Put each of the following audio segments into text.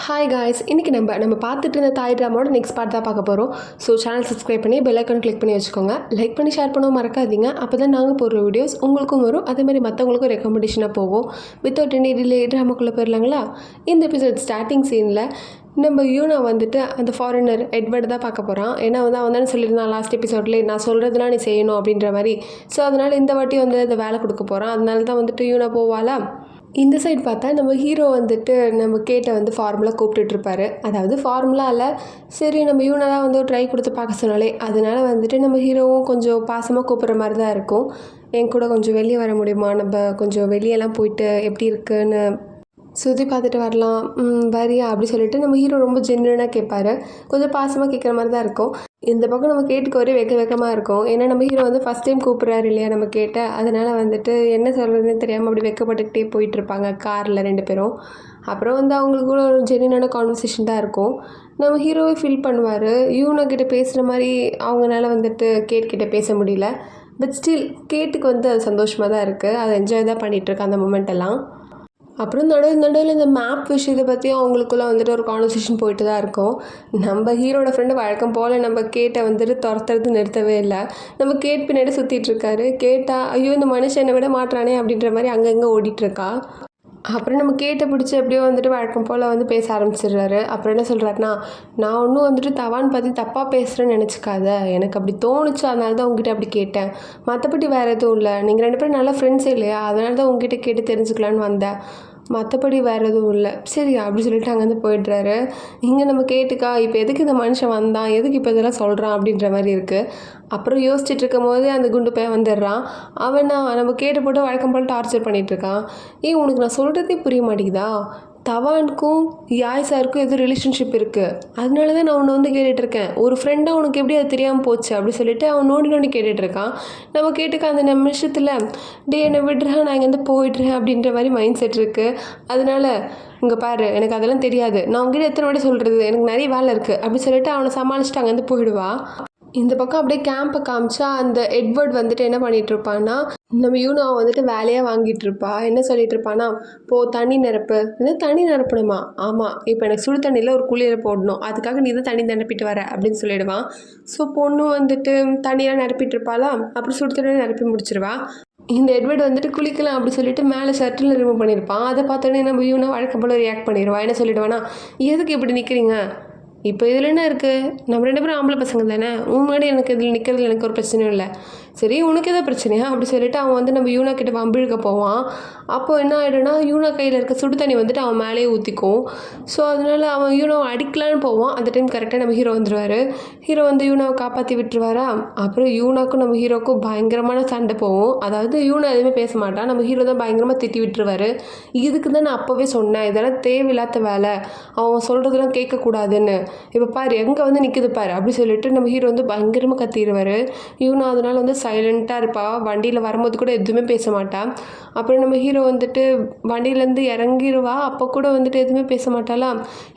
Hi guys, இன்றைக்கி நம்ம பார்த்துட்டு இருந்த தாய் ட்ராமாவோட நெக்ஸ்ட் பார்ட் தான் பார்க்க போகிறோம். ஸோ சேனல் சப்ஸ்கிரைப் பண்ணி பெல் ஐக்கான் கிளிக் பண்ணி வச்சுக்கோங்க. லைக் பண்ணி ஷேர் பண்ணவும் மறக்காதீங்க. அப்போ தான் நாங்கள் போடுற வீடியோஸ் உங்களுக்கும் வரும், அதேமாதிரி மற்றவங்களுக்கும் ரெக்கமெண்டேஷனாக போகும். வித்தவுட் எனி டிலே ட்ராமாக்குள்ளே போயிடலாங்களா? இந்த எபிசோட் ஸ்டார்டிங் சீனில் நம்ம யூனா வந்துட்டு அந்த ஃபாரினர் எட்வர்டு தான் பார்க்க போகிறான். ஏன்னா அவன் தானே சொல்லியிருந்தான் லாஸ்ட் எபிசோட்லேயே, நான் சொல்கிறதுலாம் நீ செய்யணும் அப்படின்ற மாதிரி. ஸோ அதனால் இந்த வாட்டி வந்து அந்த வேலை கொடுக்க போகிறான். அதனால தான் வந்துட்டு யூனா போவாளா. இந்த சைடு பார்த்தா நம்ம ஹீரோ வந்துட்டு நம்ம கேட்டை வந்து ஃபார்முலாக கூப்பிட்டுட்ருப்பாரு. அதாவது ஃபார்முலா இல்லை, சரி நம்ம யூனா தான் வந்து ஒரு ட்ரை கொடுத்து பார்க்க சொன்னாலே, அதனால வந்துட்டு நம்ம ஹீரோவும் கொஞ்சம் பாசமாக கூப்பிட்ற மாதிரி தான் இருக்கும். என் கூட கொஞ்சம் வெளியே வர முடியுமா, நம்ம கொஞ்சம் வெளியெல்லாம் போயிட்டு எப்படி இருக்குன்னு சுற்றி பார்த்துட்டு வரலாம், வரியா அப்படி சொல்லிட்டு நம்ம ஹீரோ ரொம்ப ஜென்யூனாக கேட்பாரு. கொஞ்சம் பாசமாக கேட்குற மாதிரி தான் இருக்கும். இந்த பக்கம் நம்ம கேட்டுக்கு ஒரே வெக்கமாக இருக்கும். ஏன்னா நம்ம ஹீரோ வந்து ஃபஸ்ட் டைம் கூப்பிட்றாரு இல்லையா நம்ம கேட்ட, அதனால் வந்துட்டு என்ன சொல்கிறதுன்னு தெரியாமல் அப்படி வெக்கப்பட்டுக்கிட்டே போயிட்டுருப்பாங்க காரில் 2 பேரும். அப்புறம் வந்து அவங்களுக்குள்ள ஒரு ஜென்யூனான கான்வர்சேஷன் தான் இருக்கும். நம்ம ஹீரோவே ஃபீல் பண்ணுவார், யூனா கிட்டே பேசுகிற மாதிரி அவங்களால வந்துட்டு கேட்கிட்ட பேச முடியல. பட் ஸ்டில் கேட்டுக்கு வந்து அது சந்தோஷமாக தான் இருக்குது, அதை என்ஜாய் தான் பண்ணிகிட்ருக்கு அந்த மொமெண்ட்டெல்லாம். அப்புறம் நடுவில் இந்த மேப் விஷயத்தை பற்றியும் அவங்களுக்குள்ளே வந்துட்டு ஒரு கான்வர்சேஷன் போயிட்டு தான் இருக்கும். நம்ம ஹீரோட ஃப்ரெண்டு வழக்கம் போல் நம்ம கேட்டை வந்துட்டு துரத்துறது நிறுத்தவே இல்லை. நம்ம கேட் பின்னாடி சுற்றிட்டுருக்காரு. கேட்டால் ஐயோ இந்த மனுஷன் என்னை விட மாட்டுறானே அப்படின்ற மாதிரி அங்கங்கே ஓடிட்டுருக்கா. அப்புறம் நம்ம கேட்டை பிடிச்சி எப்படியோ வந்துட்டு வழக்கம் போல் வந்து பேச ஆரம்பிச்சிடுறாரு. அப்புறம் என்ன சொல்கிறாருன்னா, நான் ஒன்றும் வந்துட்டு தவான்னு பற்றி தப்பாக பேசுகிறேன்னு நினச்சிக்காத, எனக்கு அப்படி தோணுச்சு, அதனால தான் உங்ககிட்ட அப்படி கேட்டேன், மற்றபடி வேறு எதுவும் இல்லை, நீங்கள் 2 பேரும் நல்ல ஃப்ரெண்ட்ஸே இல்லையா, அதனால தான் உங்ககிட்ட கேட்டு தெரிஞ்சுக்கலான்னு வந்தேன், மற்றபடி வேறு எதுவும் இல்லை, சரி அப்படி சொல்லிட்டு அங்கேருந்து போய்ட்றாரு. இங்கே நம்ம கேட்டுக்கா இப்போ எதுக்கு இந்த மனுஷன் வந்தான், எதுக்கு இப்போ இதெல்லாம் சொல்கிறான் அப்படின்ற மாதிரி இருக்குது. அப்புறம் யோசிச்சுட்டு இருக்கும் போது அந்த குண்டு பையன் வந்துடுறான். அவன் நம்ம கேட்டு போட்டு வழக்கம் போல் டார்ச்சர் பண்ணிகிட்ருக்கான். உனக்கு நான் சொல்கிறதே புரிய மாட்டேங்குதா, தவானுக்கும் யாய் சாருக்கும் எதுவும் ரிலேஷன்ஷிப் இருக்குது, அதனால தான் நான் உன்னை வந்து கேட்டுட்ருக்கேன், ஒரு ஃப்ரெண்டாக உனக்கு எப்படி அது தெரியாமல் போச்சு அப்படி சொல்லிட்டு அவன் நோண்டி கேட்டுட்ருக்கான். நம்ம கேட்டுக்க அந்த நிமிஷத்தில் என்னை விடுறேன், நான் இங்கேருந்து போயிடுறேன் அப்படின்ற மாதிரி மைண்ட் செட் இருக்குது. அதனால இங்கே பாரு, எனக்கு அதெல்லாம் தெரியாது, நான் உங்ககிட்ட எத்தனை வாட்டி சொல்கிறது, எனக்கு நிறைய வேலை இருக்குது அப்படி சொல்லிட்டு அவனை சமாளிச்சுட்டு அங்கேருந்து போயிடுவா. இந்த பக்கம் அப்படியே கேம்பை காமிச்சா அந்த எட்வர்ட் வந்துட்டு என்ன பண்ணிகிட்ருப்பான்னா, நம்ம யூனாவை வந்துட்டு வேலையாக வாங்கிட்டு இருப்பா. என்ன சொல்லிட்டு இருப்பானா, தண்ணி நிரப்பு. தண்ணி நிரப்பணுமா, ஆமாம் இப்போ எனக்கு சுடு தண்ணியில் ஒரு குளியலை போடணும், அதுக்காக நீ தான் தண்ணி நிரப்பிட்டு வர அப்படின்னு சொல்லிடுவான். ஸோ பொண்ணு வந்துட்டு தண்ணியெல்லாம் நிரப்பிட்டு இருப்பாளா, அப்புறம் சுடு தண்ணியை நிரப்பி முடிச்சிருவா. இந்த எட்வர்ட் வந்துட்டு குளிக்கலாம் அப்படி சொல்லிட்டு மேலே ஷர்ட்டில் ரிமூவ் பண்ணியிருப்பான். அதை பார்த்தோன்னே நம்ம யூனா வழக்கம் போல் ரியாக்ட் பண்ணிடுவான். என்ன சொல்லிடுவானா, எதுக்கு இப்படி நிற்கிறீங்க, இப்போ இதில் என்ன இருக்குது, நம்ம 2 பேரும் ஆம்பளை பசங்க தானே, முன்னாடி எனக்கு இதில் நிற்கிறதுல எனக்கு ஒரு பிரச்சனையும் இல்லை, சரி உனக்கு எதாவது பிரச்சனையா அப்படி சொல்லிட்டு அவன் வந்து நம்ம யூனா கிட்ட வம்பிழுக்க போவான். அப்போது என்ன ஆகிடும்னா, யூனா கையில் இருக்க சுடு தண்ணி வந்துட்டு அவன் மேலேயே ஊற்றிக்கும். ஸோ அதனால் அவன் யூனாவை அடிக்கலான்னு போவான். அந்த டைம் கரெக்டாக நம்ம ஹீரோ வந்துடுவார். ஹீரோ வந்து யூனாவை காப்பாற்றி விட்டுருவாரா. அப்புறம் யூனாக்கும் நம்ம ஹீரோக்கும் பயங்கரமான சண்டை போகும். அதாவது யூனா எதுவுமே பேச மாட்டான், நம்ம ஹீரோ தான் பயங்கரமாக திட்டி விட்டுருவார். இதுக்கு தான் நான் அப்போவே சொன்னேன், இதெல்லாம் தேவையில்லாத வேலை, அவன் சொல்கிறதெல்லாம் கேட்கக்கூடாதுன்னு, இப்போ பாரு எங்கே வந்து நிற்குது பாரு அப்படி சொல்லிட்டு நம்ம ஹீரோ வந்து பயங்கரமாக கத்திடுவார். யூனா அதனால் வந்து சைலண்ட்டாக இருப்பாள். வண்டியில் வரும்போது கூட எதுவுமே பேச மாட்டாள். அப்புறம் நம்ம ஹீரோ வந்துட்டு வண்டியிலேருந்து இறங்கிடுவா. அப்போ கூட வந்துட்டு எதுவுமே பேச மாட்டாளா.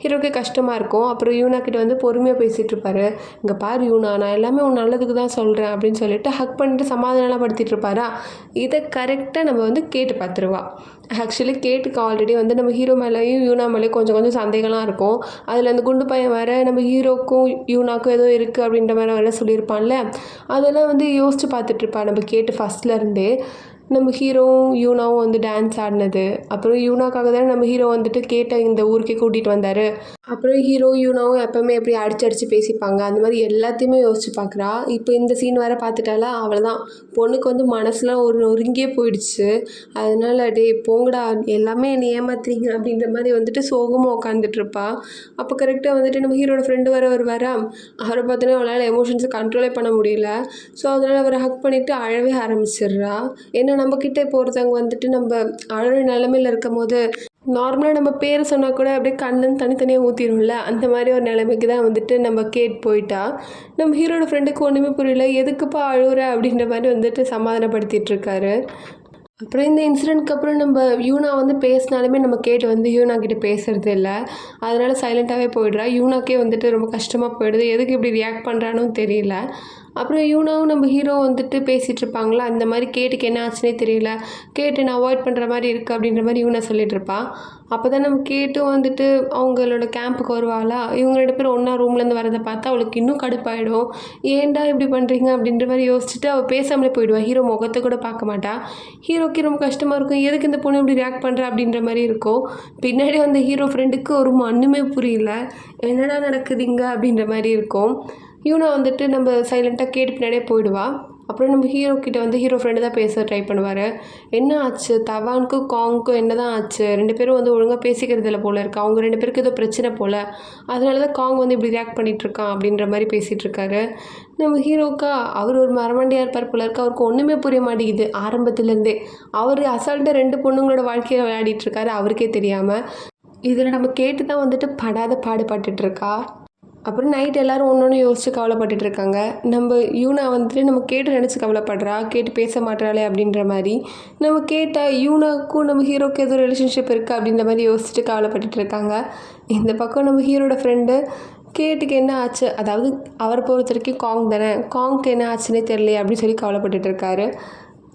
ஹீரோக்கே கஷ்டமாக இருக்கும். அப்புறம் யூனா கிட்ட வந்து பொறுமையாக பேசிகிட்டு இருப்பாரு. இங்கே பாரு யூனா, நான் எல்லாமே உன் நல்லதுக்கு தான் சொல்கிறேன் அப்படின்னு சொல்லிட்டு ஹக் பண்ணிட்டு சமாதானம்லாம் படுத்திட்டு இருப்பாரா. இதை கரெக்டாக நம்ம வந்து கேட்டு பார்த்துருவா. ஆக்சுவலி கேட்டுக்கு ஆல்ரெடி வந்து நம்ம ஹீரோ மேலேயும் யூனா மேலேயும் கொஞ்சம் சந்தேகம்லாம் இருக்கும். அதில் அந்த குண்டு பையன் வேறு நம்ம ஹீரோக்கும் யூனாக்கும் ஏதோ இருக்குது அப்படின்ற மாதிரி வேறு சொல்லியிருப்பான்ல, அதெல்லாம் வந்து யோசித்து பார்த்துட்ருப்பா நம்ம கேட்டு ஃபஸ்ட்லேருந்தே. நம்ம ஹீரோவும் யூனாவும் வந்து டான்ஸ் ஆடினது, அப்புறம் யூனாக்காக தானே நம்ம ஹீரோ வந்துட்டு கேட்ட இந்த ஊருக்கே கூட்டிகிட்டு வந்தார். அப்புறம் ஹீரோ யூனாவும் எப்போவுமே எப்படி அடிச்சு பேசிப்பாங்க, அந்த மாதிரி எல்லாத்தையுமே யோசிச்சு பார்க்குறா. இப்போ இந்த சீன் வேறு பார்த்துட்டாலா, அவ்வளோதான், பொண்ணுக்கு வந்து மனசுலாம் ஒரு நொறுங்கியே போயிடுச்சு. அதனால போங்கடா எல்லாமே என்னை ஏமாத்துறீங்க அப்படின்ற மாதிரி வந்துட்டு சோகமாக உட்காந்துட்ருப்பா. அப்போ கரெக்டாக வந்துட்டு நம்ம ஹீரோட ஃப்ரெண்டு வருவாரா. அவரை பார்த்தோன்னா அவளால் எமோஷன்ஸை கண்ட்ரோலே பண்ண முடியல. ஸோ அதனால் அவரை ஹக் பண்ணிவிட்டு அழவே ஆரம்பிச்சிடுறா. ஏன்னா நம்மக்கிட்ட இப்போ ஒருத்தவங்க வந்துட்டு நம்ம அழகிற நிலமையில் இருக்கும் போது நார்மலாக நம்ம பேர் சொன்னால் கூட அப்படியே கண்ணுன்னு தனித்தனியாக ஊற்றிடும்ல, அந்த மாதிரி ஒரு நிலைமைக்கு தான் வந்துட்டு நம்ம கேட் போயிட்டா. நம்ம ஹீரோட ஃப்ரெண்டுக்கு ஒன்றுமே புரியல, எதுக்குப்பா அழுகுற அப்படின்ற மாதிரி வந்துட்டு சமாதானப்படுத்திகிட்ருக்காரு. அப்புறம் இந்த இன்சிடெண்ட்க்கு அப்புறம் நம்ம யூனா வந்து பேசினாலுமே நம்ம கேட்டு வந்து யூனா கிட்டே பேசுகிறது இல்லை. அதனால் சைலண்ட்டாகவே போயிடுறா. யூனாக்கே வந்துட்டு ரொம்ப கஷ்டமாக போயிடுது, எதுக்கு இப்படி ரியாக்ட் பண்ணுறான்னு தெரியல. அப்புறம் யூனாவும் நம்ம ஹீரோ வந்துட்டு பேசிகிட்டு இருப்பாங்களா, இந்த மாதிரி கேட்டுக்கு என்ன ஆச்சுன்னே தெரியல, கேட்டு நான் அவாய்ட் பண்ணுற மாதிரி இருக்குது அப்படின்ற மாதிரி யூனா சொல்லிட்டு இருப்பா. அப்போ தான் நம்ம கேட்டும் வந்துட்டு அவங்களோட கேம்புக்கு வருவாளா, இவங்க 2 பேரும் ஒன்றா ரூம்லேருந்து வரதை பார்த்தா அவளுக்கு இன்னும் கடுப்பாயிடும். ஏன்டா இப்படி பண்ணுறீங்க அப்படின்ற மாதிரி யோசிச்சுட்டு அவள் பேசாமலே போயிடுவா. ஹீரோ முகத்தை கூட பார்க்க மாட்டா. ஹீரோக்கு ரொம்ப கஷ்டமாக இருக்கும், எதுக்கு இந்த பொண்ணு இப்படி ரியாக்ட் பண்ணுறா அப்படின்ற மாதிரி இருக்கும். பின்னாடி அந்த ஹீரோ ஃப்ரெண்டுக்கு ஒரு ஒன்றுமே புரியல, என்னடா நடக்குதுங்க அப்படின்ற மாதிரி இருக்கும். யூனா வந்துட்டு நம்ம சைலண்ட்டாக கேட்டு பின்னாடியே போயிடுவா. அப்புறம் நம்ம ஹீரோ கிட்ட வந்து ஹீரோ ஃப்ரெண்டு தான் பேச ட்ரை பண்ணுவார். என்ன ஆச்சு, தவானுக்கும் காங்க்கும் என்ன தான் ஆச்சு, 2 பேரும் வந்து ஒழுங்காக பேசிக்கிறது இல்லை போல இருக்கு, அவங்க 2 பேருக்கு ஏதோ பிரச்சனை போல், அதனால தான் காங் வந்து இப்படி ரியாக்ட் பண்ணிகிட்ருக்கான் அப்படின்ற மாதிரி பேசிகிட்டு இருக்காரு. நம்ம ஹீரோக்கா அவர் ஒரு மரமண்டியாக இருப்பார் போல இருக்கு, அவருக்கு ஒன்றுமே புரிய மாட்டேங்குது ஆரம்பத்துலேருந்தே. அவர் அசால்ட்டாக 2 பொண்ணுங்களோட வாழ்க்கையை விளையாடிட்டுருக்காரு அவருக்கே தெரியாமல். இதில் நம்ம கேட்டு தான் வந்துட்டு படாத பாடுபட்டுட்ருக்கா. அப்புறம் நைட் எல்லோரும் ஒன்று யோசித்து கவலைப்பட்டுட்டு இருக்காங்க. நம்ம யூனா வந்துட்டு நம்ம கேட்டு நினச்சி கவலைப்படுறா, கேட்டு பேச மாட்டாளே அப்படின்ற மாதிரி. நம்ம கேட்டால் யூனாக்கும் நம்ம ஹீரோக்கு ஏதோ ரிலேஷன்ஷிப் இருக்குது அப்படின்ற மாதிரி யோசிச்சுட்டு கவலைப்பட்டுட்டு இருக்காங்க. இந்த பக்கம் நம்ம ஹீரோட ஃப்ரெண்டு கேட்டுக்கு என்ன ஆச்சு, அதாவது அவரை பொறுத்த வரைக்கும் காங் தானே, காங்க்கு என்ன ஆச்சுன்னே தெரியலையே அப்படின்னு சொல்லி கவலைப்பட்டுட்டு இருக்காரு.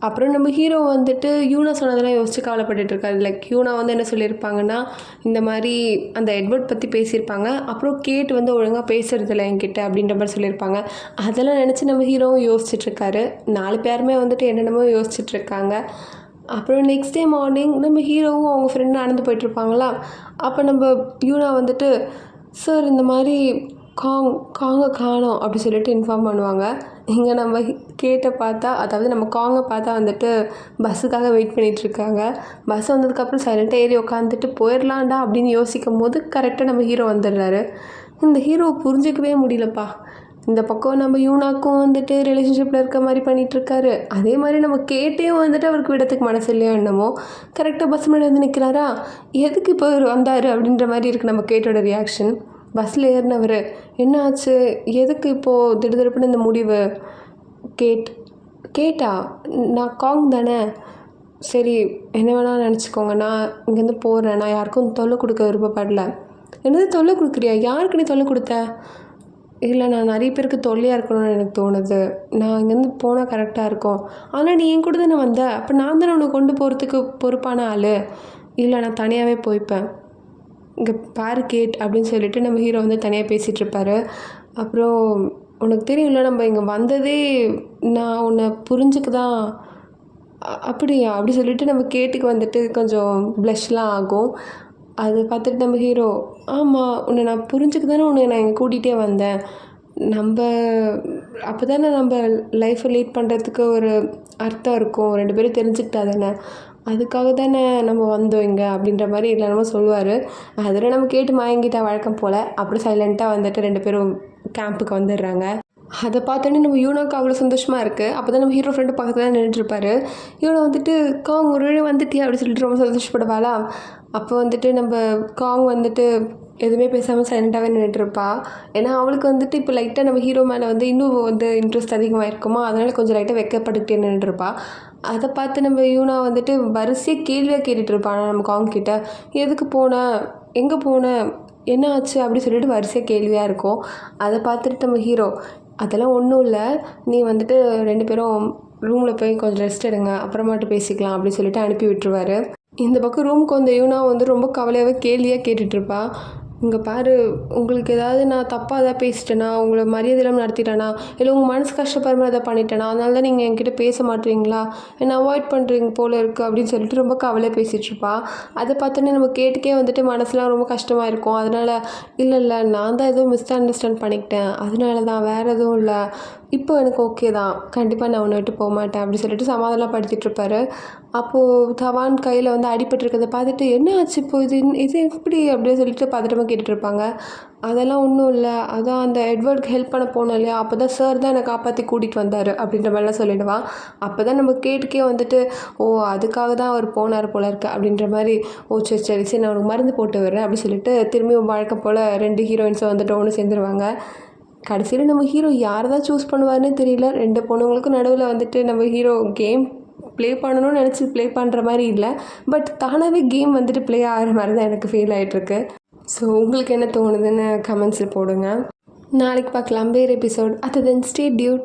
அப்புறம் நம்ம ஹீரோ வந்துட்டு யூனா சொன்னதெல்லாம் யோசிச்சு கவலைப்பட்டுட்டு இருக்காரு. லைக் யூனா வந்து என்ன சொல்லியிருப்பாங்கன்னா, இந்த மாதிரி அந்த எட்வர்ட் பற்றி பேசியிருப்பாங்க, அப்புறம் கேட் வந்து ஒழுங்காக பேசுறதில்ல என்கிட்ட அப்படின்ற மாதிரி சொல்லியிருப்பாங்க. அதெல்லாம் நினச்சி நம்ம ஹீரோவும் யோசிச்சுட்ருக்காரு. 4 பேருமே வந்துட்டு என்னென்னமோ யோசிச்சுட்ருக்காங்க. அப்புறம் நெக்ஸ்ட் டே மார்னிங் நம்ம ஹீரோவும் அவங்க ஃப்ரெண்டும் நடந்து போயிட்டுருப்பாங்களா, அப்போ நம்ம யூனா வந்துட்டு, சார் இந்த மாதிரி காங்கை காணோம் அப்படி சொல்லிட்டு இன்ஃபார்ம் பண்ணுவாங்க. இங்கே நம்ம கேட்ட பார்த்தா, அதாவது நம்ம காங்கை பார்த்தா வந்துட்டு பஸ்ஸுக்காக வெயிட் பண்ணிகிட்ருக்காங்க. பஸ் வந்ததுக்கப்புறம் சைலண்ட்டாக ஏறி உட்காந்துட்டு போயிடலாண்டா அப்படின்னு யோசிக்கும் போது கரெக்டாக நம்ம ஹீரோ வந்துடுறாரு. இந்த ஹீரோவை புரிஞ்சிக்கவே முடியலப்பா. இந்த பக்கம் நம்ம யூனாக்கும் வந்துட்டு ரிலேஷன்ஷிப்பில் இருக்க மாதிரி பண்ணிகிட்ருக்காரு, அதே மாதிரி நம்ம கேட்டையும் வந்துட்டு அவருக்கு விடத்துக்கு மனசு இல்லையோ என்னமோ, கரெக்டாக பஸ் முன்னாடி வந்து நிற்கிறாரா, எதுக்கு இப்போ இவர் வந்தார் அப்படின்ற மாதிரி இருக்குது நம்ம கேட்டோட ரியாக்ஷன். பஸ்ஸில் ஏறினவர் என்ன ஆச்சு, எதுக்கு இப்போது திடுதிடுப்புன்னு இந்த முடிவு, கேட்டா நான் காங் தானே, சரி என்ன வேணால் நினச்சிக்கோங்க, நான் இங்கேருந்து போகிறேன், நான் யாருக்கும் தொல்லை கொடுக்க விருப்பப்படல. என்னது தொல்லை கொடுக்குறியா, யாருக்கு நீ தொல்லை கொடுத்த, இல்லை நான் நிறைய பேருக்கு தொல்லையாக இருக்கணும்னு எனக்கு தோணுது, நான் இங்கேருந்து போனால் கரெக்டாக இருக்கும், ஆனால் நீ என் கூட தானே வந்த, அப்போ நான் தானே உன்னை கொண்டு போகிறதுக்கு பொறுப்பான ஆள், இல்லை நான் தனியாகவே போய்ப்பேன், இங்கே பாரு கேட் அப்படின்னு சொல்லிட்டு நம்ம ஹீரோ வந்து தனியாக பேசிகிட்ருப்பாரு. அப்புறம் உனக்கு தெரியும்ல நம்ம இங்கே வந்ததே நான் உன்னை புரிஞ்சுக்க தான், அப்படியா அப்படி சொல்லிட்டு நம்ம கேட்டுக்கு வந்துட்டு கொஞ்சம் ப்ளஷ்லாம் ஆகும். அதை பார்த்துட்டு நம்ம ஹீரோ, ஆமாம் உன்னை நான் புரிஞ்சுக்க தானே உன்னை நான் இங்கே கூட்டிகிட்டே வந்தேன், நம்ம அப்போ தானே நம்ம லைஃப்பை லீட் பண்ணுறதுக்கு ஒரு அர்த்தம் இருக்கும், 2 பேரும் தெரிஞ்சுக்கிட்டா தானே, அதுக்காக தானே நம்ம வந்தோம் இங்கே அப்படின்ற மாதிரி இல்லைனமோ சொல்லுவார். அதில் நம்ம கேட்டு மயங்கிட்டா வழக்கம் போல். அப்படி சைலண்ட்டாக வந்துட்டு 2 பேரும் கேம்புக்கு வந்துடுறாங்க. அதை பார்த்தோன்னே நம்ம யூனாக்கு அவ்வளோ சந்தோஷமாக இருக்குது. அப்போ தான் நம்ம ஹீரோ ஃப்ரெண்டு பக்கத்தில் தான் நின்றுட்டுருப்பாரு. யூனா வந்துட்டு காங் ஒரு வழி வந்துட்டியா அப்படின்னு சொல்லிட்டு ரொம்ப சந்தோஷப்படுவாளா. அப்போ வந்துட்டு நம்ம காங் வந்துட்டு எதுவுமே பேசாமல் சைலண்ட்டாகவே நின்றுட்டுருப்பா. ஏன்னா அவளுக்கு வந்துட்டு இப்போ லைட்டாக நம்ம ஹீரோ மேலே வந்து இன்னும் வந்து இன்ட்ரெஸ்ட் அதிகமாக இருக்குமா, அதனால் கொஞ்சம் லைட்டாக வெக்கப்பட்டுக்கிட்டே நின்றுட்டுருப்பா. அதை பார்த்து நம்ம யூனா வந்துட்டு வரிசையாக கேள்வியாக கேட்டுட்ருப்பான் நம்ம காங் கிட்ட, எதுக்கு போனேன், எங்கே போனேன், என்ன ஆச்சு அப்படி சொல்லிட்டு வரிசையாக கேள்வியாக இருக்கும். அதை பார்த்துட்டு நம்ம ஹீரோ, அதெல்லாம் ஒன்றும் இல்லை, நீ வந்துட்டு 2 பேரும் ரூமில் போய் கொஞ்சம் ரெஸ்ட் எடுங்க, அப்புறமாட்டு பேசிக்கலாம் அப்படி சொல்லிட்டு அனுப்பி விட்டுருவார். இந்த பக்கம் ரூமுக்கு வந்த யூனா வந்து ரொம்ப கவலையாகவே கேள்வியாக கேட்டுட்ருப்பா. இங்கே பாரு, உங்களுக்கு ஏதாவது நான் தப்பாக எதாவது பேசிட்டேனா, உங்களை மரியாதை இல்லாமல் நடத்திட்டேனா, இல்லை உங்கள் மனசு கஷ்டப்படுற மாதிரி எதாவது பண்ணிட்டேனா, அதனால தான் நீங்கள் என்கிட்ட பேச மாட்டீங்களா, என்னை அவாய்ட் பண்ணுறீங்க போல் இருக்குது அப்படின்னு சொல்லிட்டு ரொம்ப கவலையாக பேசிகிட்ருப்பா. அதை பார்த்தோன்னே நம்ம கேட்டுக்கே வந்துட்டு மனசுலாம் ரொம்ப கஷ்டமாக இருக்கும். அதனால் இல்லை நான் தான் எதுவும் மிஸ் அண்டர்ஸ்டாண்ட் பண்ணிக்கிட்டேன், அதனால தான், வேறு எதுவும் இல்லை, இப்போ எனக்கு ஓகே தான், கண்டிப்பாக நான் உன்னை விட்டு போக மாட்டேன் அப்படி சொல்லிட்டு சமாதானம் படுத்திகிட்ருப்பாரு. அப்போது தவான் கையில் வந்து அடிபட்டிருக்கிறத பார்த்துட்டு, என்ன ஆச்சு இப்போ, இது எப்படி அப்படின்னு சொல்லிட்டு பதட்டமாக கேட்டுட்ருப்பாங்க. அதெல்லாம் ஒன்றும் இல்லை, அதான் அந்த எட்வர்டுக்கு ஹெல்ப் பண்ண போனோம் இல்லையா, அப்போ தான் சார் தான் என்னை காப்பாற்றி கூட்டிகிட்டு வந்தார் அப்படின்ற மாதிரிலாம் சொல்லிடுவான். அப்போ தான் நம்ம கேட்டுக்கே வந்துட்டு, ஓ அதுக்காக தான் அவர் போனார் போல இருக்கு அப்படின்ற மாதிரி, ஓ சரி நான் உனக்கு மருந்து போட்டு வரேன் அப்படி சொல்லிட்டு திரும்பியும் வழக்கம் போல் 2 ஹீரோயின்ஸும் வந்துட்டு ஒன்று சேர்ந்துருவாங்க. கடைசியில் நம்ம ஹீரோ யாரை தான் சூஸ் பண்ணுவார்னே தெரியல. 2 பொண்ணுங்களுக்கும் நடுவில் வந்துட்டு நம்ம ஹீரோ கேம் ப்ளே பண்ணணும்னு நினச்சி ப்ளே பண்ணுற மாதிரி இல்லை, பட் தானாகவே கேம் வந்துட்டு ப்ளே ஆகிற மாதிரி தான் எனக்கு ஃபீல் ஆகிட்டுருக்கு. ஸோ உங்களுக்கு என்ன தோணுதுன்னு கமெண்ட்ஸில் போடுங்க. நாளைக்கு பார்க்கலாம் வேறு எபிசோட். அது தென் ஸ்டே டியூட்.